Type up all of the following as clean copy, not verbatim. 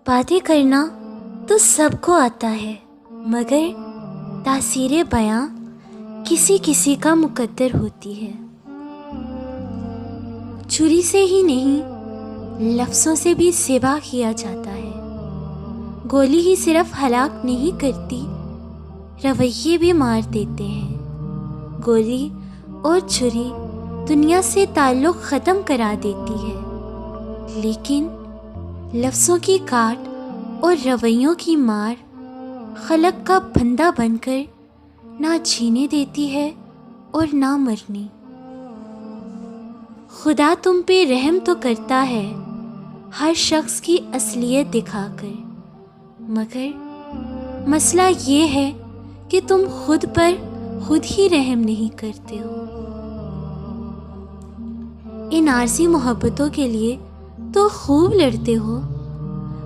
باتیں کرنا تو سب کو آتا ہے، مگر تاثیر بیاں کسی کسی کا مقدر ہوتی ہے۔ چھری سے ہی نہیں، لفظوں سے بھی ذبح کیا جاتا ہے۔ گولی ہی صرف ہلاک نہیں کرتی، رویے بھی مار دیتے ہیں۔ گولی اور چھری دنیا سے تعلق ختم کرا دیتی ہے، لیکن لفظوں کی کاٹ اور رویوں کی مار خلق کا بندہ بن کر نہ جینے دیتی ہے اور نہ مرنے۔ خدا تم پہ رحم تو کرتا ہے ہر شخص کی اصلیت دکھا کر، مگر مسئلہ یہ ہے کہ تم خود پر خود ہی رحم نہیں کرتے ہو۔ ان عارضی محبتوں کے لیے تو خوب لڑتے ہو،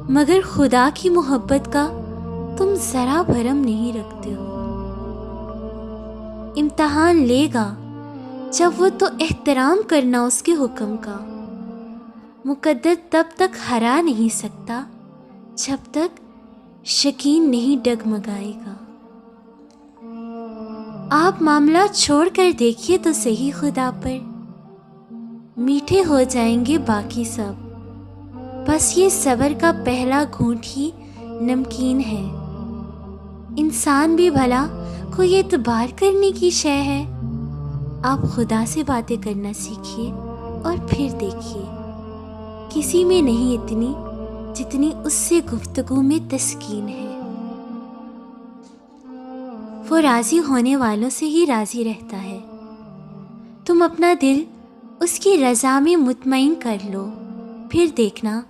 مگر خدا کی محبت کا تم ذرا بھرم نہیں رکھتے ہو۔ امتحان لے گا جب وہ تو احترام کرنا اس کے حکم کا۔ مقدر تب تک ہرا نہیں سکتا جب تک شکین نہیں ڈگمگائے گا۔ آپ معاملہ چھوڑ کر دیکھیے تو صحیح خدا پر، میٹھے ہو جائیں گے باقی سب، بس یہ صبر کا پہلا گھونٹ ہی نمکین ہے۔ انسان بھی بھلا کوئی اعتبار کرنے کی شے ہے؟ آپ خدا سے باتیں کرنا سیکھیے اور پھر دیکھیے، کسی میں نہیں اتنی جتنی اس سے گفتگو میں تسکین ہے۔ وہ راضی ہونے والوں سے ہی راضی رہتا ہے۔ تم اپنا دل اس کی رضا میں مطمئن کر لو، پھر دیکھنا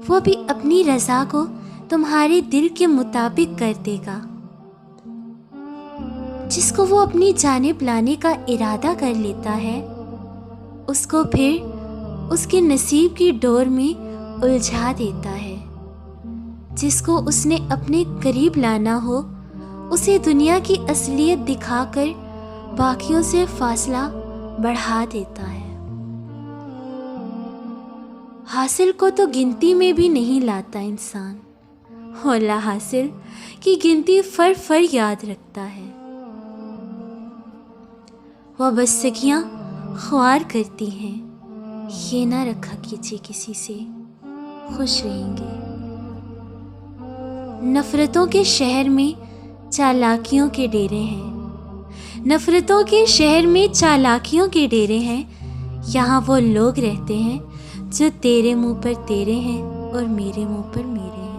وہ بھی اپنی رضا کو تمہارے دل کے مطابق کر دے گا۔ جس کو وہ اپنی جانب لانے کا ارادہ کر لیتا ہے، اس کو پھر اس کے نصیب کی ڈور میں الجھا دیتا ہے۔ جس کو اس نے اپنے قریب لانا ہو، اسے دنیا کی اصلیت دکھا کر باقیوں سے فاصلہ بڑھا دیتا ہے۔ حاصل کو تو گنتی میں بھی نہیں لاتا انسان، اور لا حاصل کی گنتی فر یاد رکھتا ہے۔ وابستگیاں خوار کرتی ہیں، یہ نہ رکھا کیجیے کسی سے، خوش رہیں گے۔ نفرتوں کے شہر میں چالاکیوں کے ڈیرے ہیں، نفرتوں کے شہر میں چالاکیوں کے ڈیرے ہیں۔ یہاں وہ لوگ رہتے ہیں جو تیرے منہ پر تیرے ہیں اور میرے منہ پر میرے ہیں۔